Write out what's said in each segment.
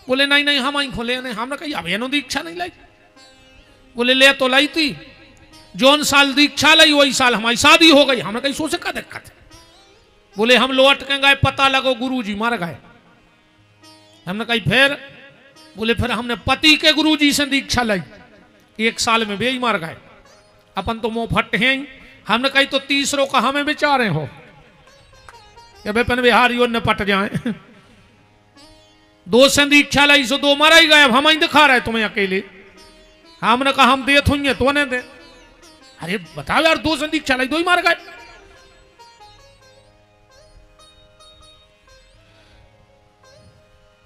बोले नहीं नहीं हम आई खोले नहीं, हमने कही अब एनो दीक्षा नहीं लाई। बोले ले तो लाई थी, जौन साल दीक्षा लाई वही साल हमारी शादी हो गई। हमने कही सोचे का दिक्कत है। बोले हम लौट के गए, पता लगो गुरुजी मर गए। हमने कही फिर? बोले फिर हमने पति के गुरुजी से दीक्षा लाई, 1 साल में वे ही मर गए। अपन तो मुंह फट हैं। हमने कही तो तीसरों का हमें बेचारे हो, बेपन बिहारियों ने पट जाए। 2 से दीक्षा लाई सो 2 मरा ही गए। अब हम ही दिखा रहे तुम्हें अकेले। हमने कहा हम दे थोइए तो ने दे। अरे बताओ यार, 2 से दीक्षा लाई 2 ही मार गए।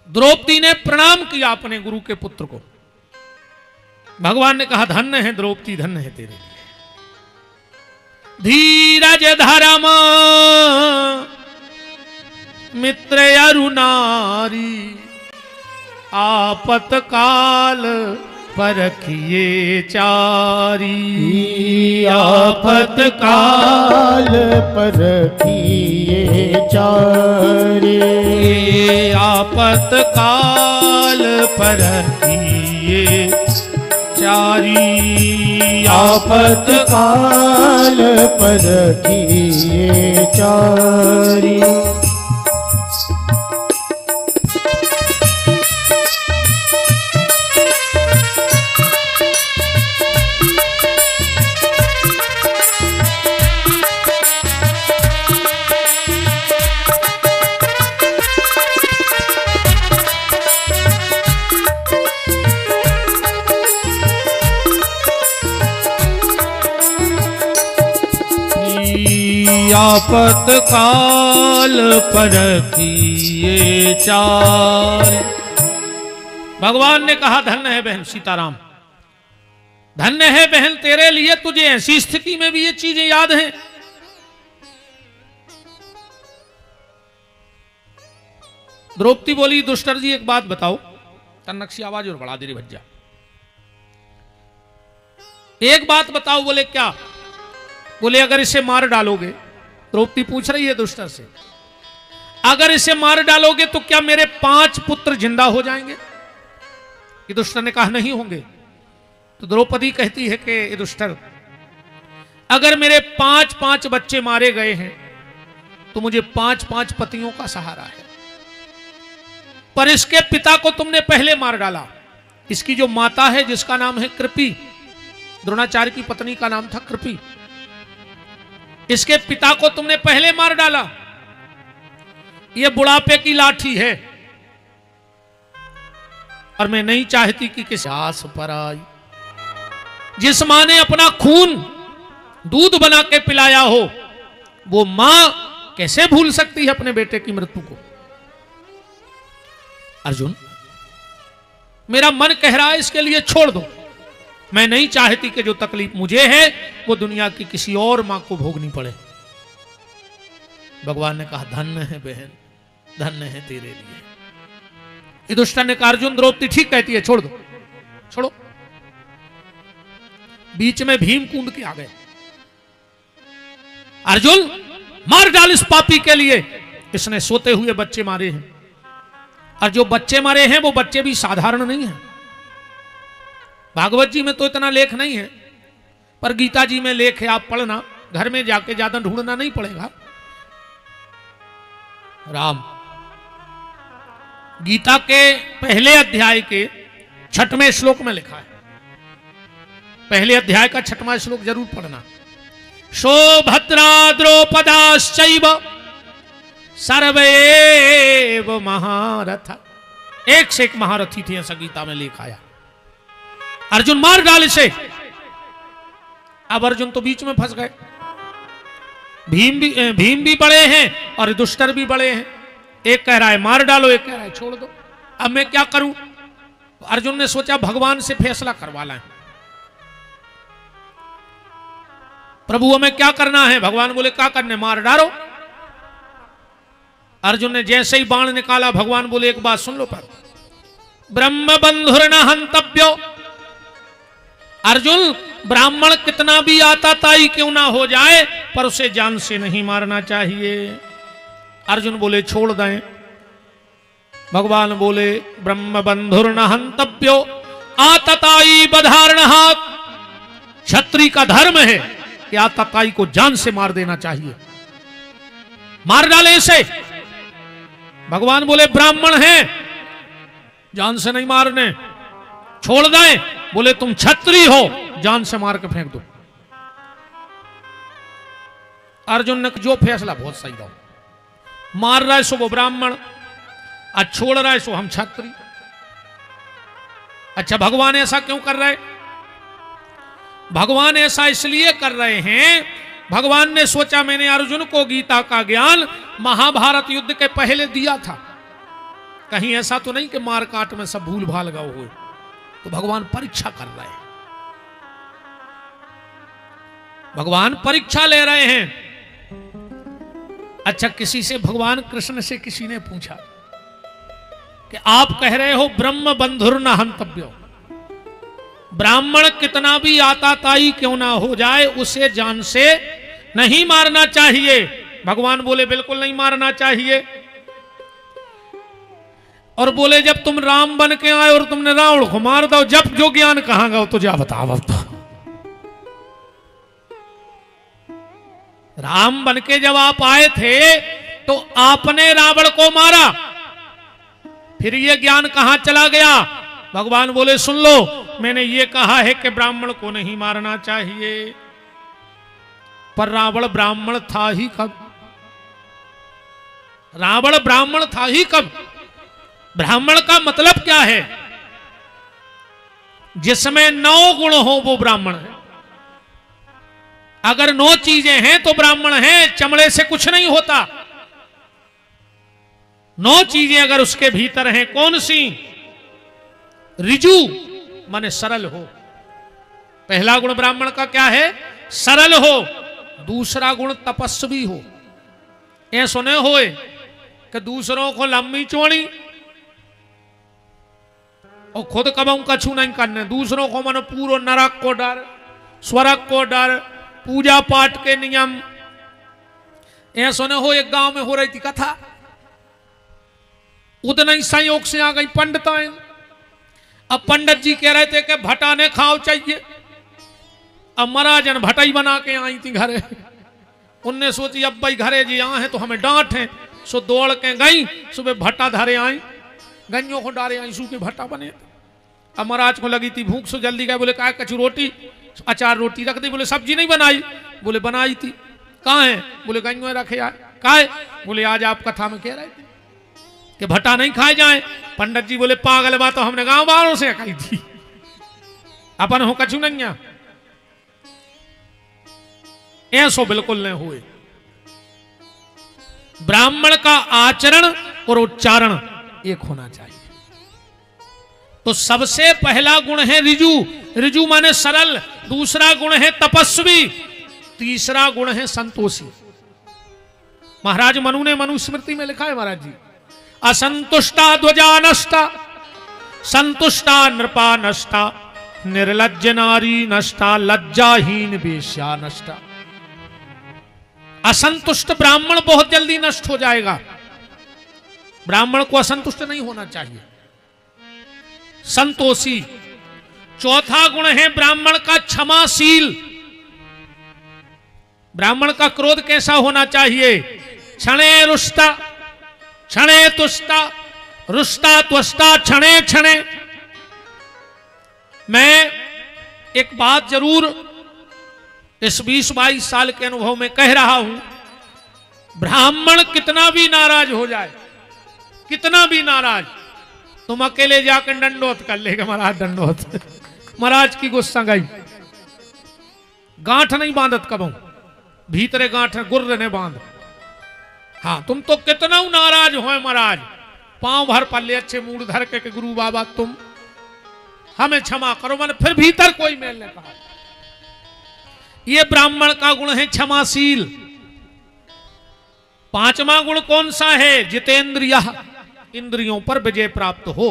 द्रौपदी ने प्रणाम किया अपने गुरु के पुत्र को। भगवान ने कहा धन्य है द्रौपदी, धन्य है तेरे लिए। धीरज धर्म मित्र अरुनारी, आपत काल परखिए चारी। आपत काल परखिए चारी। आपत काल परखिए चारी। आपत काल परखिए चारी। आपत काल परखिए चार। भगवान ने कहा धन्य है बहन सीताराम, धन्य है बहन तेरे लिए, तुझे ऐसी स्थिति में भी ये चीजें याद हैं। द्रौपदी बोली दुष्टर जी एक बात बताओ। तन्नक्षी आवाज और बढ़ा दे रे भज्जा। एक बात बताओ। बोले क्या? बोले अगर इसे मार डालोगे, द्रौपदी पूछ रही है दुष्टर से, अगर इसे मार डालोगे तो क्या मेरे 5 पुत्र जिंदा हो जाएंगे? ये दुष्टर ने कहा नहीं होंगे। तो द्रौपदी कहती है कि ये दुष्टर, अगर मेरे 5 बच्चे मारे गए हैं तो मुझे 5 पतियों का सहारा है, पर इसके पिता को तुमने पहले मार डाला। इसकी जो माता है जिसका नाम है कृपी, द्रोणाचार्य की पत्नी का नाम था कृपी, इसके पिता को तुमने पहले मार डाला। यह बुढ़ापे की लाठी है और मैं नहीं चाहती कि किसी आस पर आई। जिस मां ने अपना खून दूध बना के पिलाया हो, वो मां कैसे भूल सकती है अपने बेटे की मृत्यु को? अर्जुन, मेरा मन कह रहा है इसके लिए छोड़ दो। मैं नहीं चाहती कि जो तकलीफ मुझे है वो दुनिया की किसी और मां को भोगनी पड़े। भगवान ने कहा धन्य है बहन, धन्य है तेरे लिए। दुष्टा ने कहा अर्जुन द्रौपदी ठीक कहती है, छोड़ दो, छोड़ो। बीच में भीम कूद के आ गए। अर्जुन मार डाल इस पापी के लिए, इसने सोते हुए बच्चे मारे हैं, और जो बच्चे मारे हैं वो बच्चे भी साधारण नहीं हैं। भागवत जी में तो इतना लेख नहीं है, पर गीता जी में लेख है, आप पढ़ना, घर में जाके ज्यादा ढूंढना नहीं पड़ेगा। राम गीता के पहले अध्याय के 6वें श्लोक में लिखा है, पहले अध्याय का 6वां श्लोक जरूर पढ़ना। सौभद्रा द्रौपदाश्चैव सर्वैव महारथ। एक से एक महारथी थे, ऐसा गीता में लिखा आया। अर्जुन मार डाल इसे। अब अर्जुन तो बीच में फंस गए। भीम भी बड़े हैं और दुष्टर भी बड़े हैं। एक कह रहा है मार डालो, एक कह रहा है छोड़ दो। अब मैं क्या करूं? अर्जुन ने सोचा भगवान से फैसला करवा लें। प्रभु हमें क्या करना है? भगवान बोले क्या करने? मार डालो। अर्जुन ने जैसे ही बाण निकाला, भगवान बोले एक बात सुन लो, पर ब्रह्म बंधुर न हंतव्यो। अर्जुन ब्राह्मण कितना भी आता ताई क्यों ना हो जाए, पर उसे जान से नहीं मारना चाहिए। अर्जुन बोले छोड़ दें। भगवान बोले ब्रह्म बंधुर न हंतव्यो आतताई बधारणहात। क्षत्रिय का धर्म है कि आतताई को जान से मार देना चाहिए, मार डाले इसे। भगवान बोले ब्राह्मण हैं, जान से नहीं मारने, छोड़ दें। बोले तुम क्षत्रिय हो, जान से मार के फेंक दो। अर्जुन ने जो फैसला बहुत सही था, मार रहा है सो वो ब्राह्मण, और छोड़ रहा है सो हम क्षत्रिय। अच्छा, भगवान ऐसा क्यों कर रहे? भगवान ऐसा इसलिए कर रहे हैं, भगवान ने सोचा मैंने अर्जुन को गीता का ज्ञान महाभारत युद्ध के पहले दिया था, कहीं ऐसा तो नहीं कि मार काट में सब भूल भाल गए हुए। तो भगवान परीक्षा कर रहे हैं, भगवान परीक्षा ले रहे हैं। अच्छा, किसी से भगवान कृष्ण से किसी ने पूछा कि आप कह रहे हो ब्रह्म बंधुर न हंतव्यो, ब्राह्मण कितना भी आताताई क्यों ना हो जाए उसे जान से नहीं मारना चाहिए। भगवान बोले बिल्कुल नहीं मारना चाहिए। और बोले जब तुम राम बन के आए और तुमने रावण को मार दो, जब जो ज्ञान कहां गया तो जा बताओ। अब तो राम बन के जब आप आए थे तो आपने रावण को मारा, फिर ये ज्ञान कहां चला गया? भगवान बोले सुन लो, मैंने ये कहा है कि ब्राह्मण को नहीं मारना चाहिए, पर रावण ब्राह्मण था ही कब? रावण ब्राह्मण था ही कब? ब्राह्मण का मतलब क्या है? जिसमें 9 गुण हो वो ब्राह्मण है। अगर 9 चीजें हैं तो ब्राह्मण है, चमड़े से कुछ नहीं होता। 9 चीजें अगर उसके भीतर हैं, कौन सी? ऋजु माने सरल हो। पहला गुण ब्राह्मण का क्या है? सरल हो। दूसरा गुण तपस्वी हो। ये सुने होए कि दूसरों को लंबी चौड़ी और खुद कबहू कछु नहीं करने, दूसरों को मानो पूरा नरक को डर, स्वर्ग को डर, पूजा पाठ के नियम। ये सुने हो, एक गांव में हो रही थी कथा, उतना ही संयोग से आ गई पंडिताएं। अब पंडित जी कह रहे थे कि भटाने खाओ चाहिए। अब महाराजन भटाई बना के आई थी घरे। उनने सोची अब भाई घरे जी आए हैं तो हमें डांट है, सो दौड़ के गई, सुबह भट्टा धरे आई, गंजों को डारे आई, सूखे भट्टा बने। अब महाराज को लगी थी भूख, सो जल्दी गए, बोले कहा कछु रोटी, अचार रोटी रख दी। बोले सब्जी नहीं बनाई? बोले बनाई थी। कहाँ है? बोले गंजों रखे आए। कहा है? बोले आज आप कथा में कह रहे थे कि भट्टा नहीं खाए जाए। पंडित जी बोले पागल बात तो हमने गांव वालों से कही थी, अपन हो कछु नहीं। ऐसो बिल्कुल नहीं हुए। ब्राह्मण का आचरण और उच्चारण एक होना चाहिए। तो सबसे पहला गुण है ऋजु, ऋजु माने सरल। दूसरा गुण है तपस्वी। तीसरा गुण है संतोषी। महाराज मनु ने मनुस्मृति में लिखा है, महाराज जी, असंतुष्टा ध्वजा नष्टा, संतुष्टा नृपा नष्टा, निर्लज्ज नारी नष्टा, लज्जाहीन वेश्या नष्टा। असंतुष्ट ब्राह्मण बहुत जल्दी नष्ट हो जाएगा। ब्राह्मण को असंतुष्ट नहीं होना चाहिए। संतोषी। चौथा गुण है ब्राह्मण का क्षमाशील। ब्राह्मण का क्रोध कैसा होना चाहिए? क्षणे रुष्टा, क्षणे तुष्टा, रुष्टा त्वष्टा, क्षणे क्षणे। मैं एक बात जरूर इस 20-22 साल के अनुभव में कह रहा हूं, ब्राह्मण कितना भी नाराज हो जाए, कितना भी नाराज, तुम अकेले जाकर दंडोत कर लेगा। महाराज दंडोत, महाराज की गुस्सा गई, गांठ नहीं बांधत कबू, भीतरे गांठ गुर्र ने बांध। हाँ, तुम तो कितना नाराज हो महाराज, पांव भर पल्ले अच्छे मूड धर के गुरु बाबा तुम हमें क्षमा करो, मैंने फिर भीतर कोई मेल ने कहा। ये ब्राह्मण का गुण है क्षमाशील। पांचवा गुण कौन सा है? जितेंद्रिय, इंद्रियों पर विजय प्राप्त हो।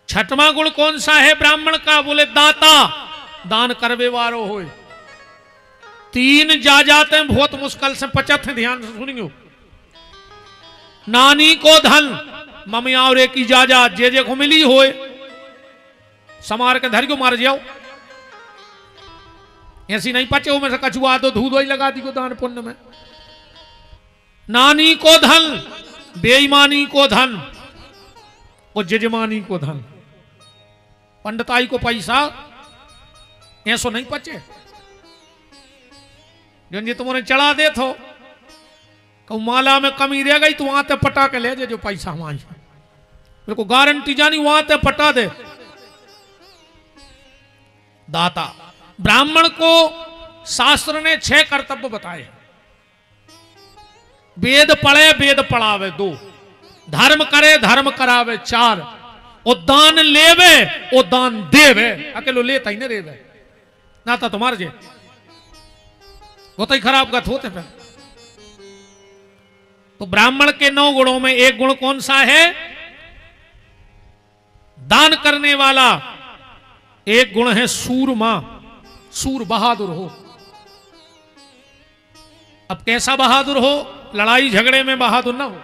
छठवां गुण कौन सा है ब्राह्मण का? बोले दाता, दान करवे वारो होए। 3 जा जाते हैं बहुत मुश्किल से, 50 ध्यान से सुनियो। नानी को धन मम्मी और एक इजाजत जे को मिली होए समार के धर को मार जाओ। ऐसी नहीं पचे हो में से कछुआ दो धूल वही लगा दी को दान पुण्य में। नानी को धन बेईमानी को धन और जजमानी को धन पंडिताई को पैसा ऐसो नहीं पचे। जो जी तुम्हारे चढ़ा दे थो कहूँ माला में कमी रह गई तो वहां ते पटा के ले जो पैसा हमारी मेरे को गारंटी जानी वहां ते पटा दे। दाता ब्राह्मण को शास्त्र ने 6 कर्तव्य बताए। वेद पढ़े वेद पढ़ावे 2, धर्म करे धर्म करावे 4, और दान लेवे और दान देवे। अकेलो लेता ही नहीं रेवे ना तो तुम्हारे जे वो तो ही खराब गत होते पे। तो ब्राह्मण के 9 गुणों में एक गुण कौन सा है? दान करने वाला। एक गुण है सूरमा, सूर बहादुर हो। अब कैसा बहादुर हो? लड़ाई झगड़े में बहादुर ना हो।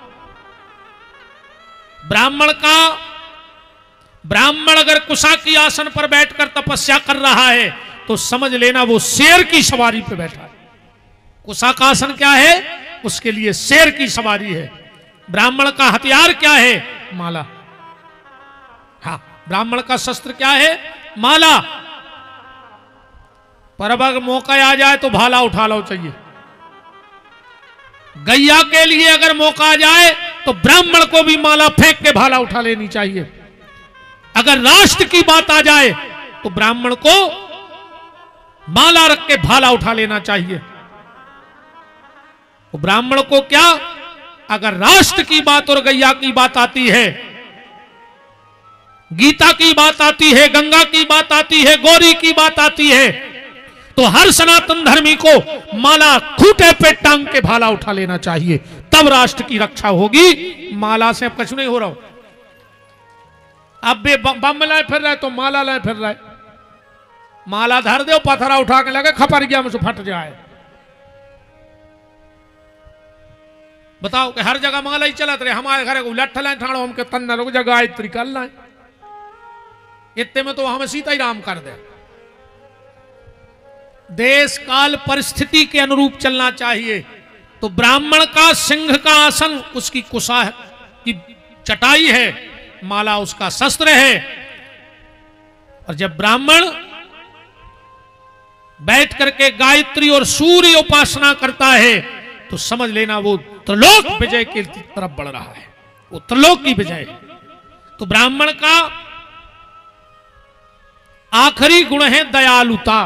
ब्राह्मण अगर कुशा की आसन पर बैठकर तपस्या कर रहा है तो समझ लेना वो शेर की सवारी पे बैठा है। कुशा का आसन क्या है? उसके लिए शेर की सवारी है। ब्राह्मण का हथियार क्या है? माला। हाँ, ब्राह्मण का शस्त्र क्या है? माला। पर अब अगर मौका आ जाए तो भाला उठा लो चाहिए। गैया के लिए अगर मौका आ जाए तो ब्राह्मण को भी माला फेंक के भाला उठा लेनी चाहिए। अगर राष्ट्र की बात आ जाए तो ब्राह्मण को माला रख के भाला उठा लेना चाहिए। तो ब्राह्मण को क्या, अगर राष्ट्र की बात और गैया की बात आती है, गीता की बात आती है, गंगा की बात आती है, गौरी की बात आती है, तो हर सनातन धर्मी को माला खूंटे पे टांग के भाला उठा लेना चाहिए, तब राष्ट्र की रक्षा होगी। माला से अब कुछ नहीं हो रहा हो। अब बे बम लाए फिर रहा है तो माला लाए फिर रहा है। माला धर दो, पथरा उठा के लगे खपर गया मुझसे फट जाए। बताओ कि हर जगह माला ही चलत रहे। हमारे घर को लठ लाए ठाणो हमके तन्ना लोग जगह गायत्री कर लाए। इतने में तो हमें सीता ही राम कर दे। देश काल परिस्थिति के अनुरूप चलना चाहिए। तो ब्राह्मण का सिंह का आसन उसकी कुशा की चटाई है, माला उसका शस्त्र है। और जब ब्राह्मण बैठ करके गायत्री और सूर्य उपासना करता है तो समझ लेना वो त्रिलोक विजय की तरफ बढ़ रहा है, वो त्रिलोक की विजय। तो ब्राह्मण का आखिरी गुण है दयालुता।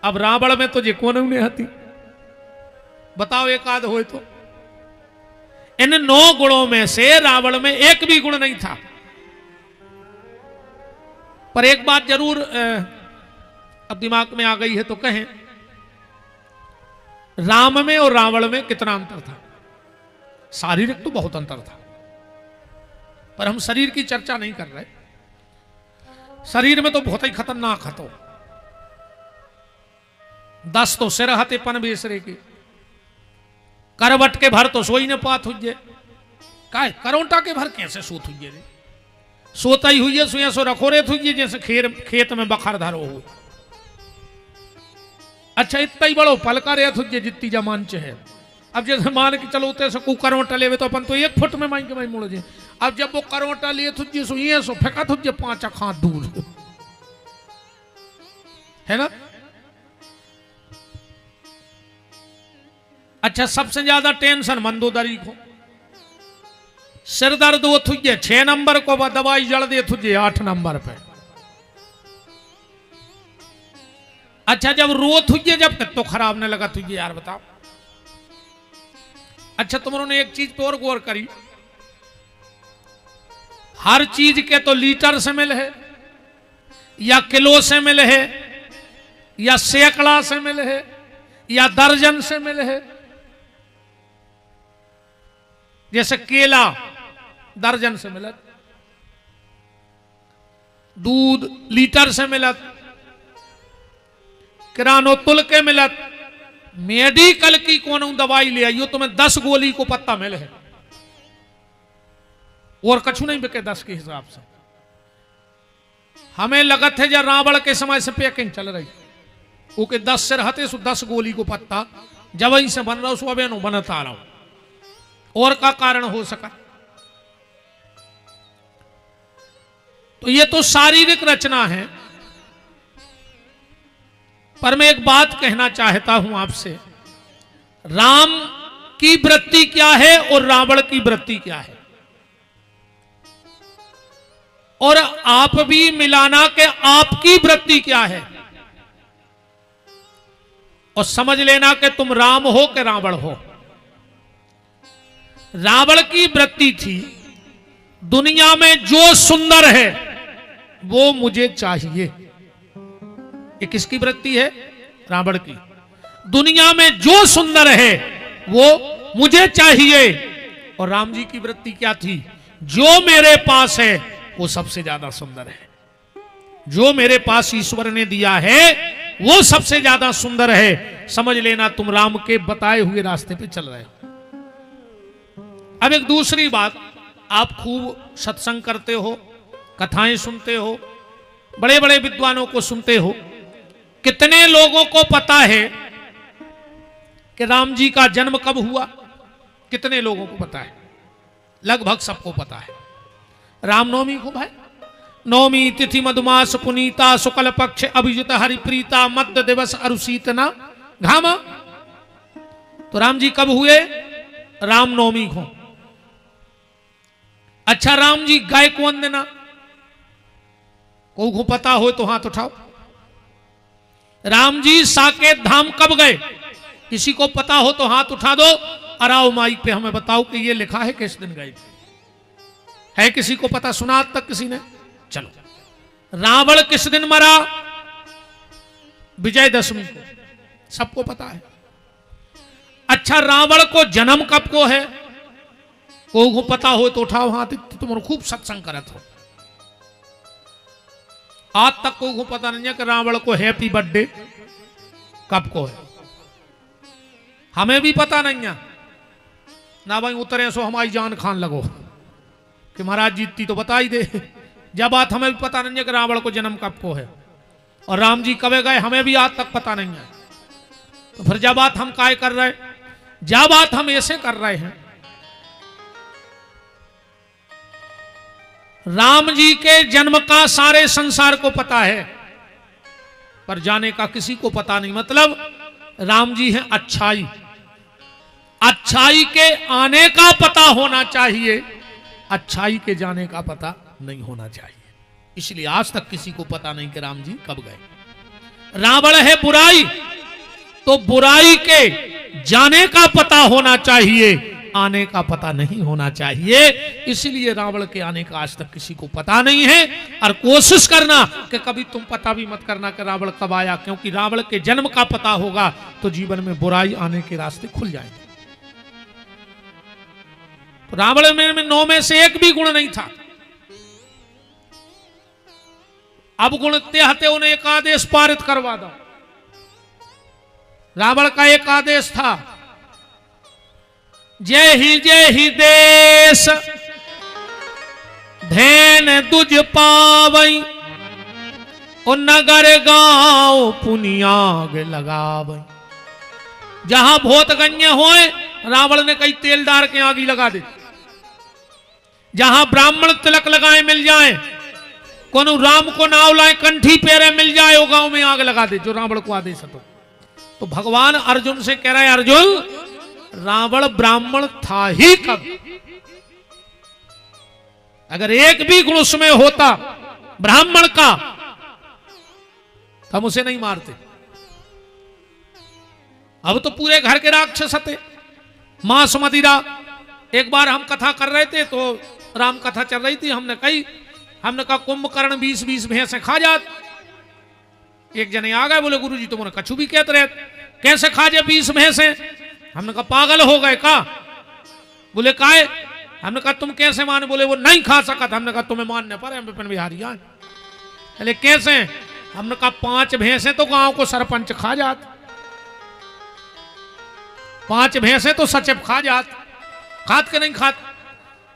अब रावण में तो जे कौन उन्हें हती बताओ, एक आध हो तो। इन 9 गुणों में से रावण में एक भी गुण नहीं था। पर एक बात जरूर अब दिमाग में आ गई है तो कहें, राम में और रावण में कितना अंतर था? शारीरिक तो बहुत अंतर था, पर हम शरीर की चर्चा नहीं कर रहे। शरीर में तो बहुत ही खतरनाक हतो। 10 तो सिर हते पन बेसरे के, करवट के भर तो सोई न पात हुए। काय करोंटा के भर कैसे सोत हुए रे? सोता ही हुई सोया सो रखो रे हुई जैसे खेत में बखर धरो हो। अच्छा इतना ही बड़ो पलका रे हुए जितनी जमान च है। अब जैसे मान के चलो उतने से करोटा ले तो अपन तो 1 फुट में मांग के भाई मुड़ जाए। अब जब वो करोटा लिए थुजे सो ये सो फेंका थुजे 5 हाथ दूर, है ना? अच्छा सबसे ज्यादा टेंशन मंदोदरी को, सिर दर्द वो थुजे 6 नंबर को, दवाई जड़ दे थुजे 8 नंबर पे। अच्छा जब रो थुजे जब तो खराब न लगा तुझे यार बताओ। अच्छा तुमने एक चीज पे और गौर करी, हर चीज के तो लीटर से मिल है या किलो से मिल है या सैकड़ा से मिल है या दर्जन से मिल है। जैसे केला दर्जन से मिलत, दूध लीटर से मिलत, किरानो तुल के मिलत, मेडिकल की कौन दवाई ले आइयो तुम्हें 10 गोली को पत्ता मिले है और कछु नहीं बिके 10 के हिसाब से। हमें लगत है जब रावण के समय से पैकिंग चल रही वो के 10 सिर हते सो 10 गोली को पत्ता जब वहीं से बन रहा सो अब नो बनता रहा और का कारण हो सका। तो ये तो शारीरिक रचना है। पर मैं एक बात कहना चाहता हूं आपसे, राम की वृत्ति क्या है और रावण की वृत्ति क्या है, और आप भी मिलाना के आपकी वृत्ति क्या है, और समझ लेना कि तुम राम हो कि रावण हो। रावण की वृत्ति थी दुनिया में जो सुंदर है वो मुझे चाहिए। ये किसकी वृत्ति है? रावण की। दुनिया में जो सुंदर है वो मुझे चाहिए। और राम जी की वृत्ति क्या थी? जो मेरे पास है वो सबसे ज्यादा सुंदर है, जो मेरे पास ईश्वर ने दिया है वो सबसे ज्यादा सुंदर है। समझ लेना तुम राम के बताए हुए रास्ते पे चल रहे हो। अब एक दूसरी बात, आप खूब सत्संग करते हो, कथाएं सुनते हो, बड़े बड़े विद्वानों को सुनते हो। कितने लोगों को पता है कि राम जी का जन्म कब हुआ? कितने लोगों को पता है? लगभग सबको पता है। रामनवमी को भाई, नवमी तिथि मधुमास पुनीता शुक्ल पक्ष अभिजित हरिप्रीता मध्य दिवस अरुसीतना घामा। तो राम जी कब हुए? रामनवमी को। अच्छा, राम जी गाय कौन देना? को पता हो तो हाथ उठाओ। राम जी साकेत धाम कब गए? किसी को पता हो तो हाथ उठा दो और आओ माइक पे हमें बताओ कि ये लिखा है किस दिन गए थे। है किसी को पता? सुना आज तक किसी ने? चलो, रावण किस दिन मरा? विजयदशमी को, सबको पता है। अच्छा, रावण को जन्म कब को है? को पता हो तो उठाओ हाथ। तुम खूब सत्संग करत हो। आज तक को पता नहीं है कि रावण को हैप्पी बर्थडे कब को है। हमें भी पता नहीं है ना भाई। उतरे सो हमारी जान खान लगो कि महाराज जीतती तो बता ही दे। जब बात हमें भी पता नहीं है कि रावण को जन्म कब को है और राम जी कब गए, हमें भी आज तक पता नहीं है। तो फिर जब बात हम काय कर रहे, जब बात हम ऐसे कर रहे हैं, राम जी के जन्म का सारे संसार को पता है पर जाने का किसी को पता नहीं। मतलब राम जी हैं अच्छाई, अच्छाई के आने का पता होना चाहिए, अच्छाई के जाने का पता नहीं होना चाहिए। इसलिए आज तक किसी को पता नहीं कि राम जी कब गए। रावण है बुराई, तो बुराई के जाने का पता होना चाहिए, आने का पता नहीं होना चाहिए। इसलिए रावण के आने का आज तक किसी को पता नहीं है। और कोशिश करना कि कभी तुम पता भी मत करना कि रावण कब आया, क्योंकि रावण के जन्म का पता होगा तो जीवन में बुराई आने के रास्ते खुल जाएंगे। तो रावण में 9 में से एक भी गुण नहीं था। अब गुण त्याहते उन्हें एक आदेश पारित करवा दो। रावण का एक आदेश था, जय ही देश धैन दुज पावई और नगर गांव पुनियाग लगावई। जहां भूत गण्य होए रावण ने कई तेल डार के आग लगा दे। जहां ब्राह्मण तिलक लगाए मिल जाए, कोनो राम को नाव लाए कंठी पेरे मिल जाए, वो गांव में आग लगा दे, जो रावण को आदेश है। तो भगवान अर्जुन से कह रहा है, अर्जुन रावण ब्राह्मण था ही कब? अगर एक भी गुण उसमें होता ब्राह्मण का तो हम उसे नहीं मारते। अब तो पूरे घर के राक्षस थे, मांस मदिरा। एक बार हम कथा कर रहे थे तो राम कथा चल रही थी, हमने कहा कुंभकर्ण 20-20 भैंसे खा जात। एक जने आ गए, बोले गुरुजी तुमने कछु भी कहते रहे, कैसे खा जाए 20 भैंसे? हमने कहा पागल हो गए का? बोले काहे? हमने कहा तुम कैसे माने? बोले वो नहीं खा सका था। हमने कहा तुम्हें मानने पर हम विपिन बिहारी आए। अरे कैसे? हमने कहा 5 भैंसे तो गांव को सरपंच खा जात। 5 भैंसे तो सचिव खा जात, खात के नहीं खात।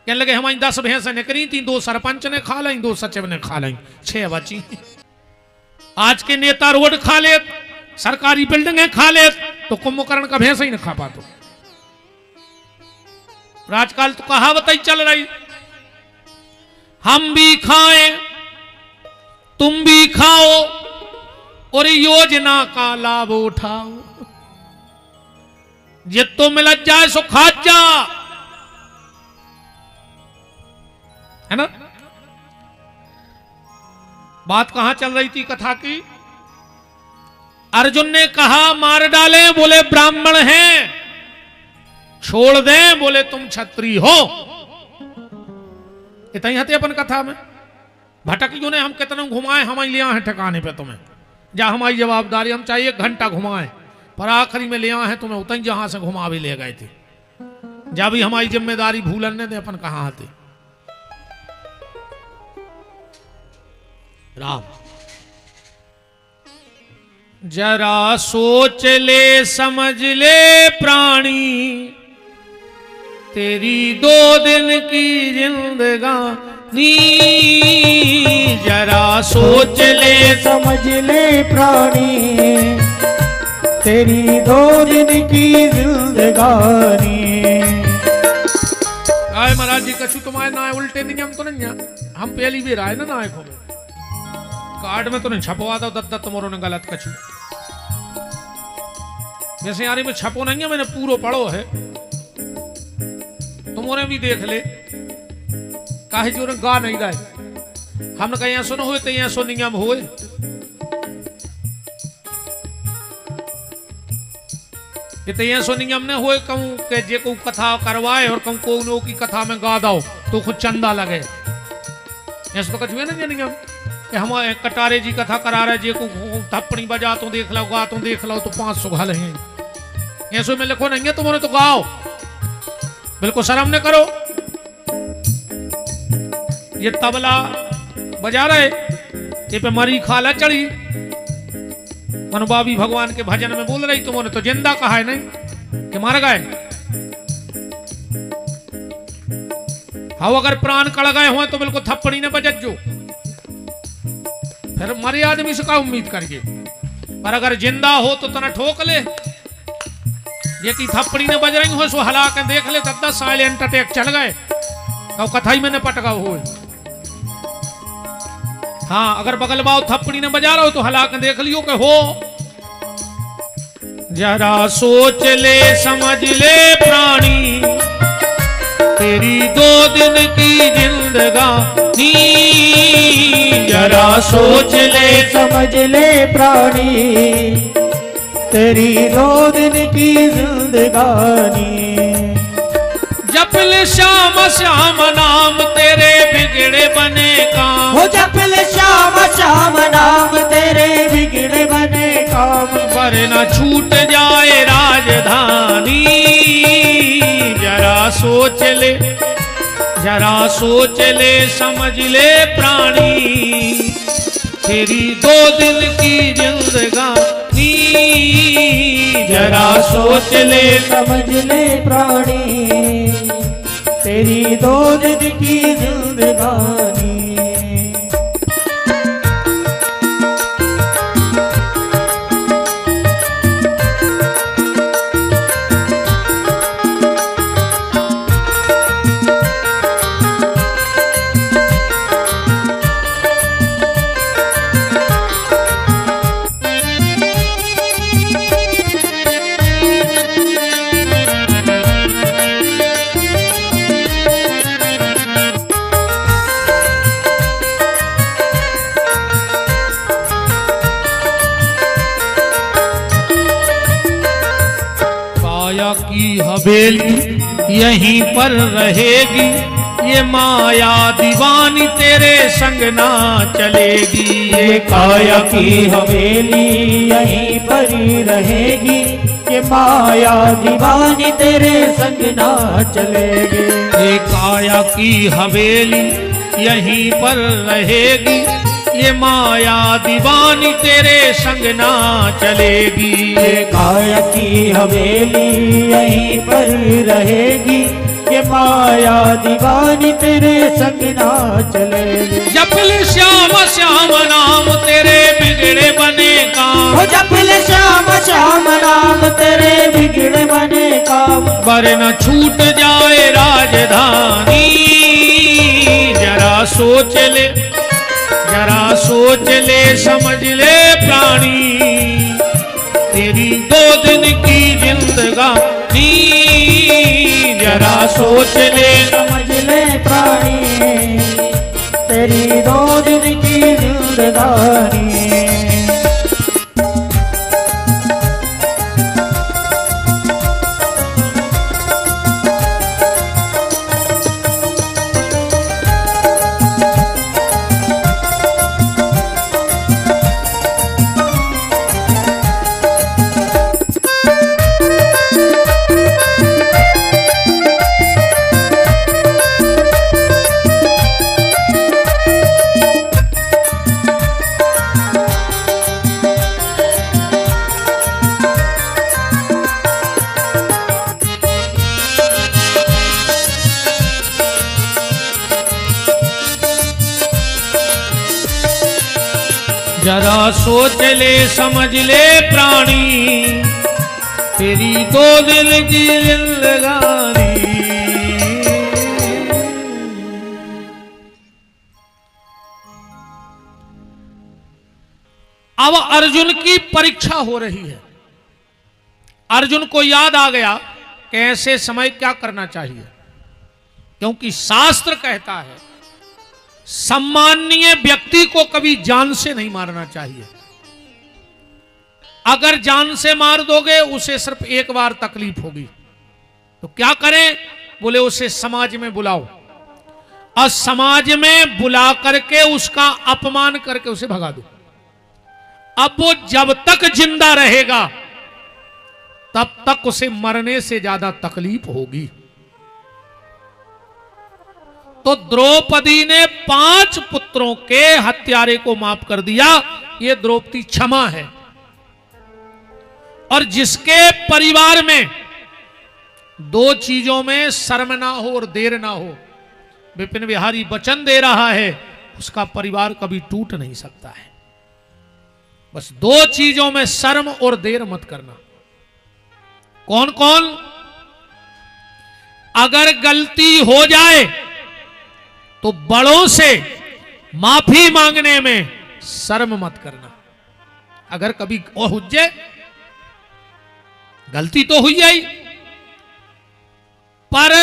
कहने लगे हमारी 10 भैंसें निकली थी, 2 सरपंच ने खा ली, 2 सचिव ने खा ली, 6 बची। आज के नेता रोड खा ले, सरकारी बिल्डिंगें खा ले, तो कुंभकर्ण का भैंसा ही न खा पाते। आजकल तो कहावत ही चल रही, हम भी खाएं तुम भी खाओ और योजना का लाभ उठाओ, जितो मिल जाए सो खा जा, है ना। बात कहां चल रही थी कथा की? अर्जुन ने कहा मार डालें, बोले ब्राह्मण हैं, छोड़ दें, बोले तुम क्षत्रिय हो। इतना ही हते अपन कथा में। भटकियों ने हम कितना घुमाए, हम ले आए ठिकाने पे तुम्हें, जा हमारी जवाबदारी, हम चाहिए 1 घंटा घुमाए, पर आखिरी में ले आए हैं तुम्हें उतनी जहां से घुमा भी ले गए थे। जा भी हमारी जिम्मेदारी भूलने दे, अपन कहां आते। राम जरा सोच ले समझ ले प्राणी, तेरी 2 दिन की जिंदगानी, जरा सोच ले समझ ले प्राणी, तेरी 2 दिन की जिंदगानी। आए महाराज जी कछु तुम्हारे ना उल्टे नियम तो नहीं है, हम पहली भी राय ना नायक हो गए, कार्ड में तो नहीं छपवा दो दत्त तुम्हारों ने गलत कछु। जैसे यारी में छपो नहीं है, मैंने पूरा पढ़ो है, तुमने भी देख ले, काहे जो गा नहीं रहे। हमने कहीं सुनो हुए तो यहाँ सो नियम हुए, ये सो नियम ने हुए कहूं के जे को कथा करवाए और कहूं को की कथा में गा दो तो खुद चंदा लगे, ऐसा तो कुछ हुए ना नियम कि हम कटारे जी कथा करा रहे, जे को थप्पड़ी बजा तो देख लो, गा तो देख लो, तो 500 घाले हैं, ऐसे में लिखो नहीं है, तुम्हारे तो गाओ, बिल्कुल शर्म न करो। ये तबला बजा रहे, ये पे मरी खाला चढ़ी, मनबाबी भगवान के भजन में बोल रही, तुमने तो जिंदा कहा है नहीं कि मर गए। हाँ अगर प्राण कड़ गए हुए तो बिल्कुल थप्पड़ी ने बजत जो, फिर मरे आदमी से का उम्मीद करिए, पर अगर जिंदा हो तो तना ठोक ले, ये की थप्पड़ी ने बज रही हो सो हला के देख ले, तब 10 साइलेंट अटैक चल गए, तो कथा ही मैंने पटका हो। हाँ अगर बगल बाव थप्पड़ी ने बजा रहा हो तो हला के देख लियो कि हो। जरा सोच ले समझ ले प्राणी, तेरी 2 दिन की जिंदगानी, जरा सोच ले समझ ले प्राणी, तेरी 2 दिन की जिंदगानी। जपल श्याम श्याम नाम तेरे बिगड़े बने काम, हो जपल श्याम श्याम नाम तेरे बिगड़े बने काम, वरना छूट जाए राजधानी, जरा सोच ले, जरा सोच ले समझ ले प्राणी, तेरी 2 दिन की जिंदगानी, जरा सोच ले समझ ले प्राणी, तेरी 2 दिन की जिंदगानी। की हवेली यहीं पर रहेगी, ये माया दीवानी तेरे संग ना चलेगी, ये काया की हवेली यहीं पर ही रहेगी, ये माया दीवानी तेरे संग ना चलेगी, ये काया की हवेली यहीं पर रहेगी, ये माया दीवानी तेरे संग ना चलेगी। ये काया की हवेली यहीं पर रहेगी, ये माया दीवानी तेरे संग ना चलेगी। जपल श्याम श्याम नाम तेरे बिगड़े बने काम, जपल श्याम श्याम नाम तेरे बिगड़े बने काम। वरना छूट जाए राजधानी, जरा सोच ले, जरा सोच ले, समझ ले प्राणी, तेरी 2 दिन की जिंदगानी, जरा सोच ले, समझ ले प्राणी, तेरी 2 दिन की जिंदगानी। जरा सोच ले, समझ ले प्राणी, तेरी 2 दिन की जिंदगानी। अब अर्जुन की परीक्षा हो रही है। अर्जुन को याद आ गया कि ऐसे समय क्या करना चाहिए, क्योंकि शास्त्र कहता है सम्माननीय व्यक्ति को कभी जान से नहीं मारना चाहिए। अगर जान से मार दोगे उसे सिर्फ एक बार तकलीफ होगी, तो क्या करें? बोले उसे समाज में बुलाओ और समाज में बुला करके उसका अपमान करके उसे भगा दो। अब वो जब तक जिंदा रहेगा तब तक उसे मरने से ज्यादा तकलीफ होगी। तो द्रौपदी ने 5 पुत्रों के हत्यारे को माफ कर दिया। ये द्रौपदी क्षमा है। और जिसके परिवार में 2 चीजों में शर्म ना हो और देर ना हो, विपिन बिहारी वचन दे रहा है, उसका परिवार कभी टूट नहीं सकता है। बस 2 चीजों में शर्म और देर मत करना। कौन कौन? अगर गलती हो जाए तो बड़ों से माफी मांगने में शर्म मत करना। अगर कभी वो हो जाए, गलती तो हुई आई, पर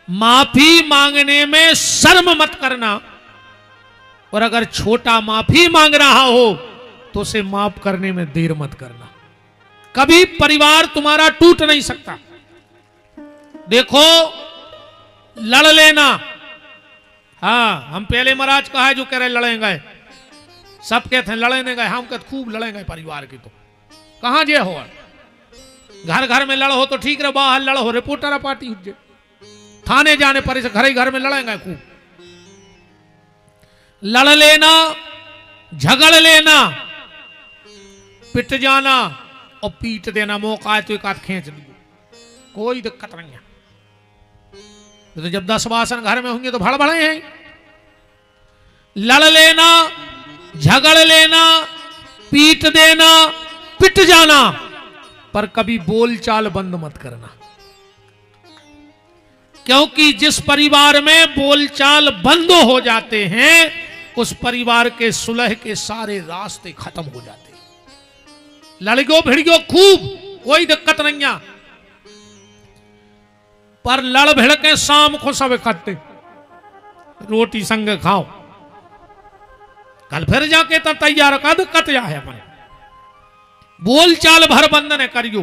माफी मांगने में शर्म मत करना। और अगर छोटा माफी मांग रहा हो तो उसे माफ करने में देर मत करना। कभी परिवार तुम्हारा टूट नहीं सकता। देखो, लड़ लेना, हाँ, हम पहले महाराज कहा है जो कह रहे लड़ेंगे, सब कहते हैं लड़ने गए, हम कहते खूब लड़ेंगे परिवार की। तो कहां जे हो, घर घर में लड़ हो तो ठीक रहे, बाहर लड़ हो रिपोर्टर पार्टी हो, थाने जाने पर घर ही घर में लड़ेंगे खूब। लड़ लेना, झगड़ लेना, पिट जाना और पीट देना, मौका है तो एक हाथ खींच लो, कोई दिक्कत नहीं है। तो जब 10 वासन घर में होंगे तो भड़बड़े हैं। लड़ लेना, झगड़ लेना, पीट देना, पिट जाना, पर कभी बोलचाल बंद मत करना। क्योंकि जिस परिवार में बोलचाल बंद हो जाते हैं उस परिवार के सुलह के सारे रास्ते खत्म हो जाते हैं। लड़गो भिड़गो खूब, कोई दिक्कत नहीं है, पर लड़ भिड़ के शाम को सब इकट्ठे रोटी संग खाओ, कल फिर जाके तब तैयार का दिक्कत या है। अपन बोलचाल भर बंद न करियो,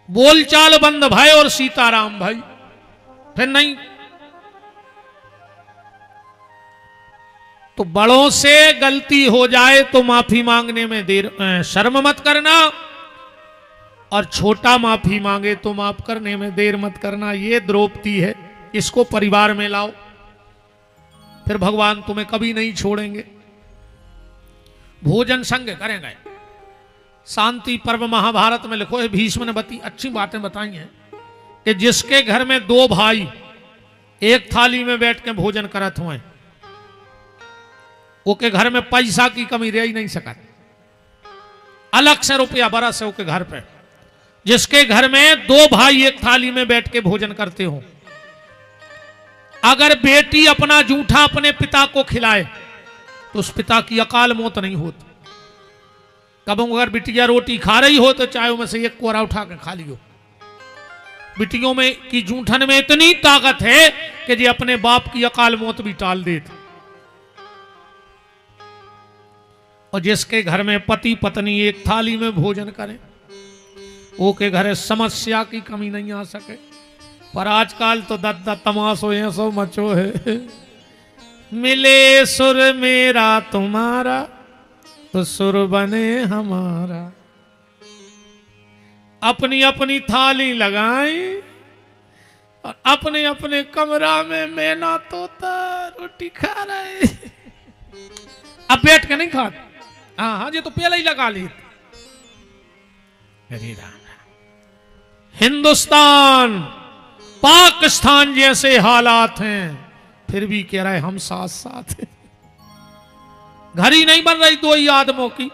बोलचाल बंद भाई और सीताराम भाई, फिर नहीं। तो बड़ों से गलती हो जाए तो माफी मांगने में देर शर्म मत करना, और छोटा माफी मांगे तो माफ करने में देर मत करना। ये द्रौपदी है, इसको परिवार में लाओ। फिर भगवान तुम्हें कभी नहीं छोड़ेंगे। भोजन संग करेंगे। शांति पर्व महाभारत में लिखो है, भीष्म ने अच्छी बातें बताई हैं कि जिसके घर में दो भाई एक थाली में बैठ के भोजन करत हुए, ओके घर में पैसा की कमी रह ही नहीं सकत, अलग से रुपया बरस है ओके घर पे। जिसके घर में दो भाई एक थाली में बैठ के भोजन करते हो, अगर बेटी अपना जूठा अपने पिता को खिलाए तो उस पिता की अकाल मौत नहीं होती। कब अगर बिटिया रोटी खा रही हो तो चाहे में से एक कोरा उठा के खा लियो। बिटियों में की जूठन में इतनी ताकत है कि जी अपने बाप की अकाल मौत भी टाल देते। और जिसके घर में पति पत्नी एक थाली में भोजन करें, वो के घर समस्या की कमी नहीं आ सके। पर आजकल तो दत्ता तमाशो ऐसो मचो है, मिले सुर मेरा तुम्हारा तो सुर बने हमारा। अपनी अपनी थाली लगाई और अपने अपने कमरा में मैना तोता रोटी खा रहे। अब बैठ के नहीं खाते। हाँ हाँ, ये तो पहले ही लगा ली। हिंदुस्तान पाकिस्तान जैसे हालात हैं, फिर भी कह रहा है हम साथ साथ हैं। घर ही नहीं बन रही दो ही आदमों की।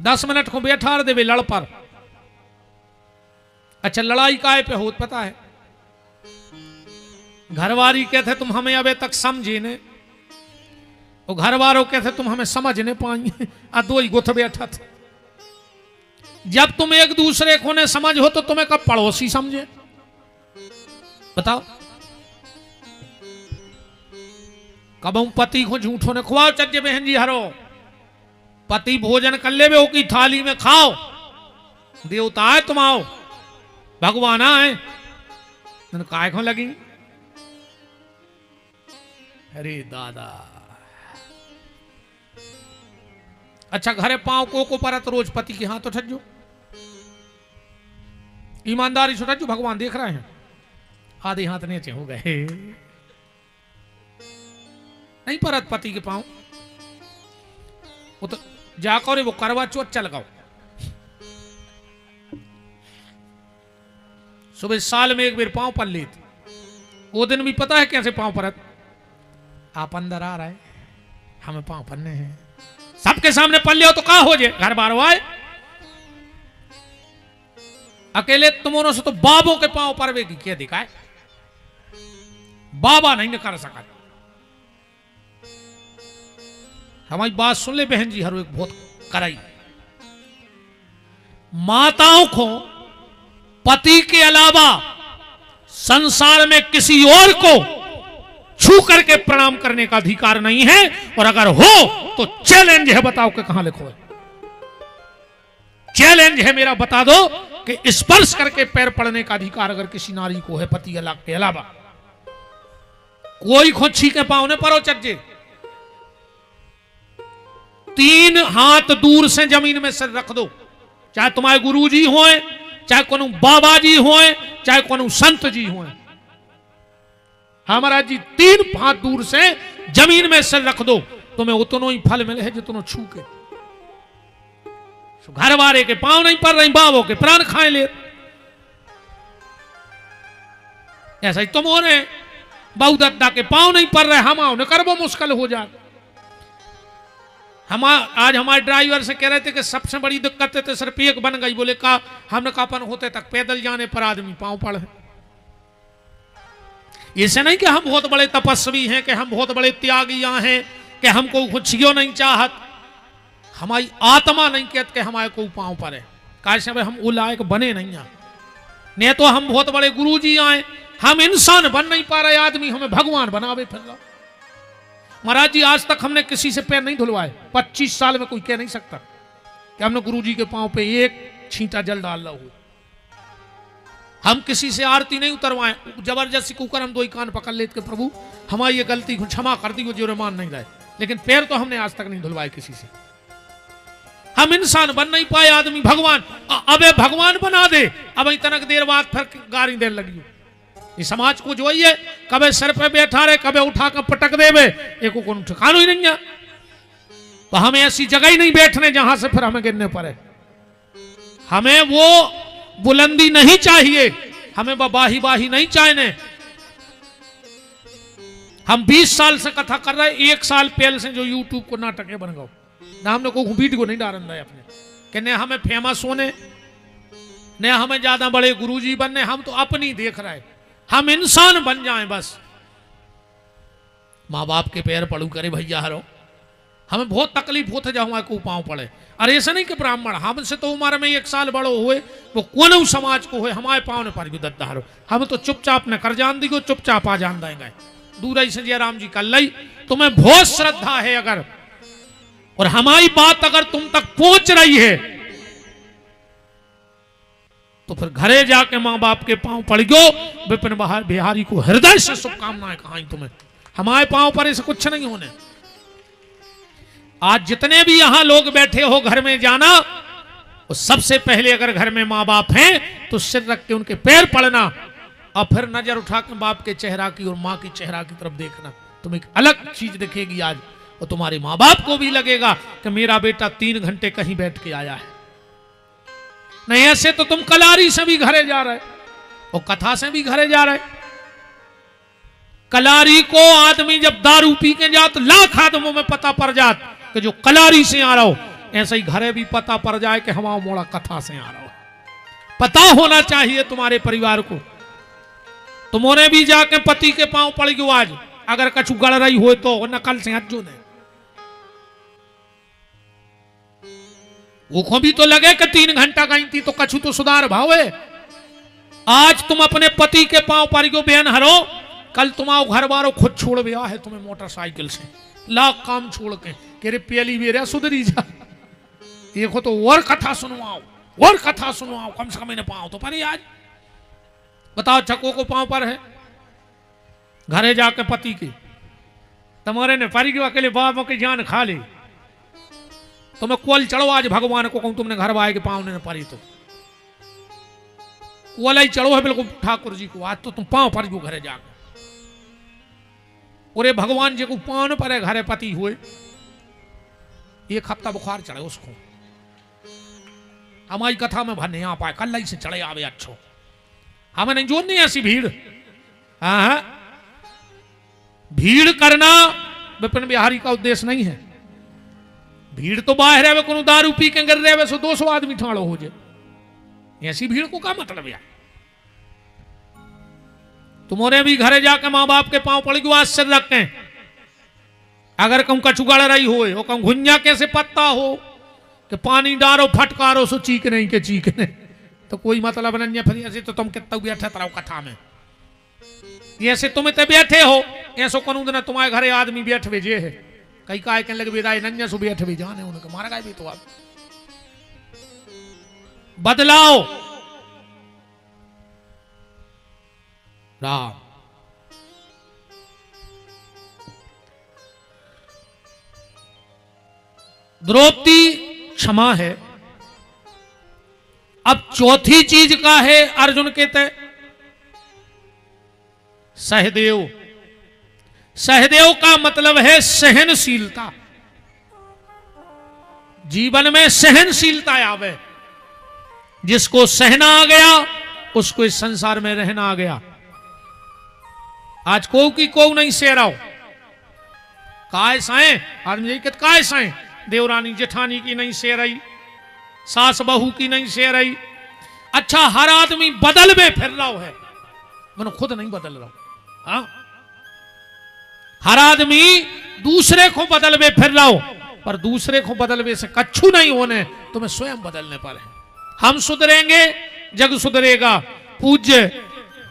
10 मिनट को बैठा दे वे लड़ पर। अच्छा, लड़ाई काय पे होत पता है? घरवाली कहते तुम हमें अबे तक समझे ने, और घर वालों कहते तुम हमें समझ नहीं पाएंगे। आ दो ही गुथ बैठा थे। जब तुम एक दूसरे को ने समझ हो तो तुम्हें कब पड़ोसी समझे? बताओ। कब हम पति को झूठों ने खुआओ चज्जे बहन जी हरो, पति भोजन कर ले की थाली में खाओ। देवता है तुम आओ, भगवान आए काय को लगी। अरे दादा, अच्छा घरे पांव को परत रोज पति के हाथ उठजो, ईमानदारी से उठजो, भगवान देख रहे हैं। आधे हाथ नीचे हो गए, नहीं परत पति के पांव। वो तो जाकर वो करवा चौथ चल गाओ। सुबह साल में एक बार पांव पर लेते, वो दिन भी पता है कैसे पांव परत। आप अंदर आ रहे, हमें पांव पन्ने हैं, सबके सामने पल्ले हो तो कहा हो जाए, घर बार आए। अकेले तुमों से तो बाबों के पांव परवेगी क्या दिखाए, बाबा नहीं कर सका। हमारी बात सुन ले बहन जी, हर एक बहुत कराई। माताओं को पति के अलावा संसार में किसी और को छू करके प्रणाम करने का अधिकार नहीं है, और अगर हो तो चैलेंज है, बताओ कि कहां लिखो है। चैलेंज है मेरा, बता दो कि स्पर्श करके पैर पड़ने का अधिकार अगर किसी नारी को है पति के अलावा। कोई खुद छीके पांव ने परो चज्जे, 3 हाथ दूर से जमीन में सिर रख दो, चाहे तुम्हारे गुरुजी होए, चाहे कोनो बाबा जी होए, चाहे कोनो संत जी होए। हमारा जी 3 हाथ दूर से जमीन में सिर रख दो, तुम्हें उतनो ही फल मिले है जितनो छू के। घर वाले के पांव नहीं पड़ रही, बाबों के प्राण खाए ले। ऐसा ही तुम हो रहे, बहु दत्ता के पांव नहीं पड़ रहे, हम आओ न करबो मुश्किल हो जाए। हम आज हमारे ड्राइवर से कह रहे थे कि सबसे बड़ी दिक्कत है तो सिर्फ एक बन गई। बोले का हमने कापन होते तक पैदल जाने पर आदमी पांव पड़ है। ऐसे नहीं कि हम बहुत बड़े तपस्वी हैं, कि हम बहुत बड़े त्यागियां हैं, कि हमको कुछ नहीं चाहत। हमारी आत्मा नहीं कहते कि हमारे को पांव पर है, कैसे हम वो लायक बने नहीं हैं। नहीं तो हम बहुत बड़े गुरुजी आए, हम इंसान बन नहीं पा रहे, आदमी हमें भगवान बनावे फिर रहा। महाराज जी आज तक हमने किसी से पैर नहीं धुलवाए, 25 साल में कोई कह नहीं सकता कि हमने गुरुजी के पांव पे एक छींटा जल डाल रहा हो। हम किसी से आरती नहीं उतरवाए, जबरदस्ती कुकर हम 2 ही कान पकड़ लेते कि प्रभु हमारी ये गलती को क्षमा कर दी, वो जो मान नहीं रहे। लेकिन पैर तो हमने आज तक नहीं धुलवाए किसी से। हम इंसान बन नहीं पाए, आदमी भगवान। अबे भगवान बना दे, अब तनक देर बाद फिर गाड़ी देने लगी। ये समाज को जो है कभी सर पे बैठा रहे, कभी उठा कर पटक देवे, एक को ठिकाना ही नहीं है। तो हमें ऐसी जगह ही नहीं बैठने जहां से फिर हमें गिरने पड़े। हमें वो बुलंदी नहीं चाहिए, हमें बाही बाही नहीं चाहिए। हम 20 साल से कथा कर रहे, 1 साल पहले से जो यूट्यूब को नाटक बन गए ना, हमने कोई वीडियो नहीं डाल रहा है अपने कि ने हमें फेमस होने, ने हमें ज्यादा बड़े गुरुजी बनने, हम तो अपनी देख रहे हैं, हम इंसान बन जाएं बस। माँ बाप के पैर पड़ू करे भैया हरो, हमें बहुत तकलीफ होते जाओ को पाँव पड़े। अरे ऐसा नहीं कि ब्राह्मण हमसे तो उम्र में 1 साल बड़ो हुए, वो कौन समाज को हुए, हमारे पाँव ने पर दत्तारो, हम तो चुपचाप ने कर जान दी, चुपचाप आ जान देंगे दूर ही से। जयराम जी कल लाई तुम्हें बहुत श्रद्धा है अगर, और हमारी बात अगर तुम तक पहुंच रही है तो फिर घरे जाके मां बाप के पांव पड़ गयो। विपिन बिहारी को हृदय से शुभकामनाएं कहाई तुम्हें, हमारे पांव पर ऐसे कुछ नहीं होने। आज जितने भी यहां लोग बैठे हो घर में जाना, और सबसे पहले अगर घर में मां बाप हैं तो सिर रख के उनके पैर पड़ना, और फिर नजर उठा के बाप के चेहरा की और मां के चेहरा की तरफ देखना, तुम एक अलग चीज दिखेगी आज। और तुम्हारे मां बाप को भी लगेगा कि मेरा बेटा 3 घंटे कहीं बैठ के आया है। नहीं ऐसे तो तुम कलारी से भी घरे जा रहे और कथा से भी घरे जा रहे। कलारी को आदमी जब दारू पी के जात, लाख आदमों में पता पड़ जात कि जो कलारी से आ रहा हो, ऐसे ही घरे भी पता पड़ जाए कि हमारा मोड़ा कथा से आ रहा हो। पता होना चाहिए तुम्हारे परिवार को। तुम्हारे भी जाके पति के पांव पड़ गयो आज, अगर कछु गड़ रही हो तो नकल से हजो ने वो भी तो लगे कि 3 घंटा गई थी तो कछु तो सुधार भाव है। आज तुम अपने पति के पांव पड़ गयो बहन हरो, कल तुम्हारा घर वालों खुद छोड़ गया है तुम्हें मोटरसाइकिल से, लाख काम छोड़ के रे पहली बेर सुधरी जा, देखो तो और कथा सुनवाओ, और कथा सुनवाओ, कम से कम इन्हें पांव तो पर। आज बताओ छको को पांव पर है, घरे जाके पति के तुम्हारे ने परी गयो अकेले बाबा की जान खा ली, तुम्हें कोल चढ़ो आज भगवान को कहूं तुमने घर वाए के पांव ने परी तो कोल ही चढ़ो है बिल्कुल ठाकुर जी को, आज तो तुम पांव पर गयो घरे जाके। और भगवान जी को पांव पर है घरे पति हुए, 1 हफ्ता बुखार चढ़े उसको, हमारी कथा में भरने आ पाए, कल ही से चढ़े आवे अच्छो, हमें नहीं जोड़नी ऐसी भीड़। हाँ भीड़ करना विपिन बिहारी का उद्देश्य नहीं है। भीड़ तो बाहर है, को दारू पी के गिर रहे सो 200 आदमी ठाड़ो हो जाए, ऐसी भीड़ को क्या मतलब है। तुम्हारे भी घरे जाके मां बाप के पांव पड़ गयो, आज सिर रखें, अगर कम कचुगड़ रही हो, वो कम घुंजा कैसे पत्ता हो कि पानी डारो फटकारो सो चीक नहीं के चीक नहीं, तो कोई मतलब नहीं है। फिर ऐसे तो तुम कितना बैठे तरह कथा में, ऐसे तुम इतने बैठे हो, ऐसो कानून ना तुम्हारे घरे आदमी बैठ भेजे है, कई काय कहने लगे विदाई नन्या सो बैठ भी जाने उनके मारा गए भी। तो आप बदलाओ राम। द्रौपदी क्षमा है। अब चौथी चीज का है अर्जुन के तय सहदेव। सहदेव का मतलब है सहनशीलता, जीवन में सहनशीलता आवे। जिसको सहना आ गया उसको इस संसार में रहना आ गया। आज को की को नहीं सह रहा हो, काय साए आदमी यही कहते काय साए, देवरानी जेठानी की नहीं सह रही, सास बहू की नहीं सह रही। अच्छा हर आदमी बदल में फिर रहा है, मैंने खुद नहीं बदल रहा। हाँ हर आदमी दूसरे को बदल में फिर रहा हो, पर दूसरे को बदलवे से कच्छू नहीं होने, तुम्हें स्वयं बदलने पर है। हम सुधरेंगे जग सुधरेगा। पूज्य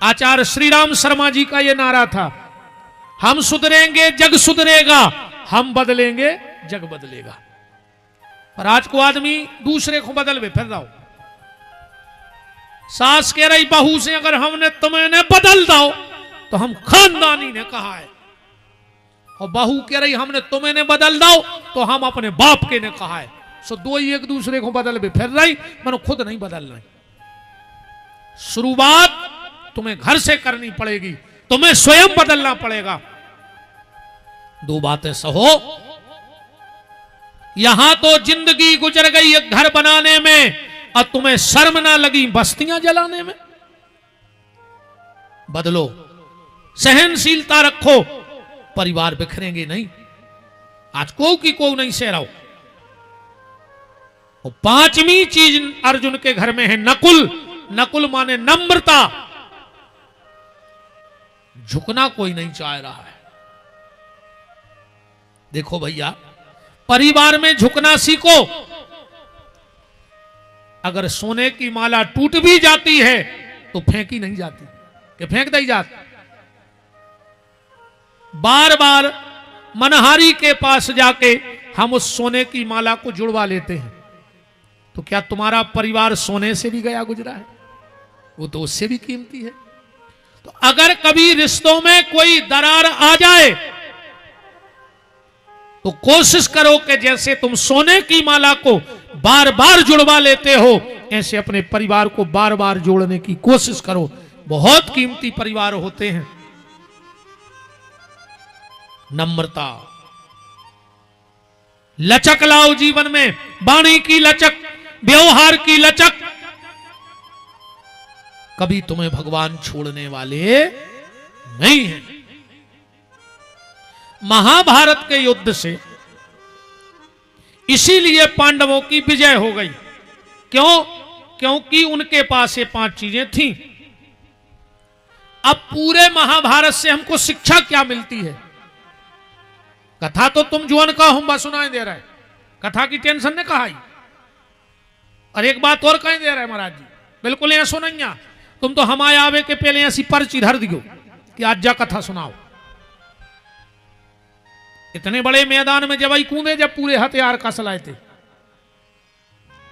आचार्य श्री राम शर्मा जी का यह नारा था, हम सुधरेंगे जग सुधरेगा, हम बदलेंगे जग बदलेगा। पर आज को आदमी दूसरे को बदलवे फिर रहा हो। सास कह रही बहू से अगर हमने तुम्हें बदल दो तो हम खानदानी ने कहा है, और बहू कह रही हमने तुम्हें बदल दो तो हम अपने बाप के ने कहा है। सो दो ही एक दूसरे को बदल भी फिर रही, मनो खुद नहीं बदल रही। शुरुआत तुम्हें घर से करनी पड़ेगी, तुम्हें स्वयं बदलना पड़ेगा। दो बातें सहो। यहां तो जिंदगी गुजर गई एक घर बनाने में, और तुम्हें शर्म ना लगी बस्तियां जलाने में। बदलो, सहनशीलता रखो, परिवार बिखरेंगे नहीं। आज को नहीं सह रहा। और पांचवी चीज अर्जुन के घर में है नकुल। नकुल माने नम्रता। झुकना कोई नहीं चाह रहा है। देखो भैया, परिवार में झुकना सीखो। अगर सोने की माला टूट भी जाती है तो फेंकी नहीं जाती, कि फेंक दी जाती। बार बार मनहारी के पास जाके हम उस सोने की माला को जुड़वा लेते हैं, तो क्या तुम्हारा परिवार सोने से भी गया गुजरा है? वो तो उससे भी कीमती है। तो अगर कभी रिश्तों में कोई दरार आ जाए तो कोशिश करो कि जैसे तुम सोने की माला को बार बार जुड़वा लेते हो, ऐसे अपने परिवार को बार बार जोड़ने की कोशिश करो। बहुत कीमती परिवार होते हैं। नम्रता, लचक लाओ जीवन में, वाणी की लचक, व्यवहार की लचक। कभी तुम्हें भगवान छोड़ने वाले नहीं हैं। महाभारत के युद्ध से इसीलिए पांडवों की विजय हो गई। क्यों? क्योंकि उनके पास ये 5 चीजें थीं। अब पूरे महाभारत से हमको शिक्षा क्या मिलती है? कथा तो तुम जुअन का हुम्बा सुनाई दे रहा है, कथा की टेंशन ने कहा ही। और एक बात और कहीं दे रहा है महाराज जी, बिल्कुल ऐसा नहीं। तुम तो हम आवे के पहले ऐसी पर्ची धर दियो कि आज जा कथा सुनाओ। इतने बड़े मैदान में जब आई कूदे, जब पूरे हथियार कस लाए थे।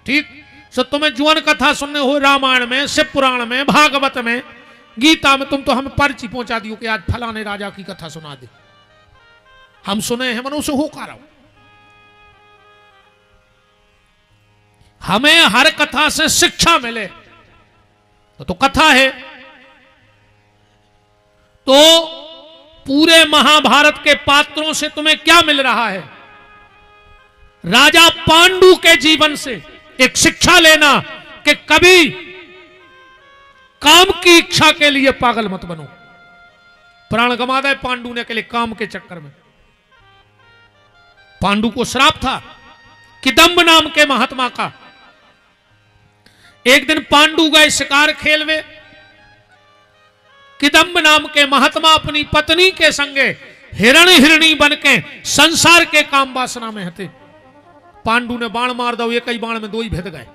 ठीक, सो तुम्हें जुअन कथा सुनने हो रामायण में, शिव पुराण में, भागवत में, गीता में, तुम तो हमें पर्ची पहुंचा दियो कि आज फलाने राजा की कथा सुना दे। हम सुने हैं मनुष्य हो का रहो। हमें हर कथा से शिक्षा मिले तो कथा है। तो पूरे महाभारत के पात्रों से तुम्हें क्या मिल रहा है? राजा पांडु के जीवन से एक शिक्षा लेना कि कभी काम की इच्छा के लिए पागल मत बनो। प्राण गंवा दे पांडु ने के लिए काम के चक्कर में। पांडु को श्राप था किदंब नाम के महात्मा का। एक दिन पांडु गए शिकार खेलवे। किदंब नाम के महात्मा अपनी पत्नी के संगे हिरण हिरणी बन के संसार के काम वासना में हते। पांडु ने बाण मार दो, एक ही बाण में 2 ही भेद गए।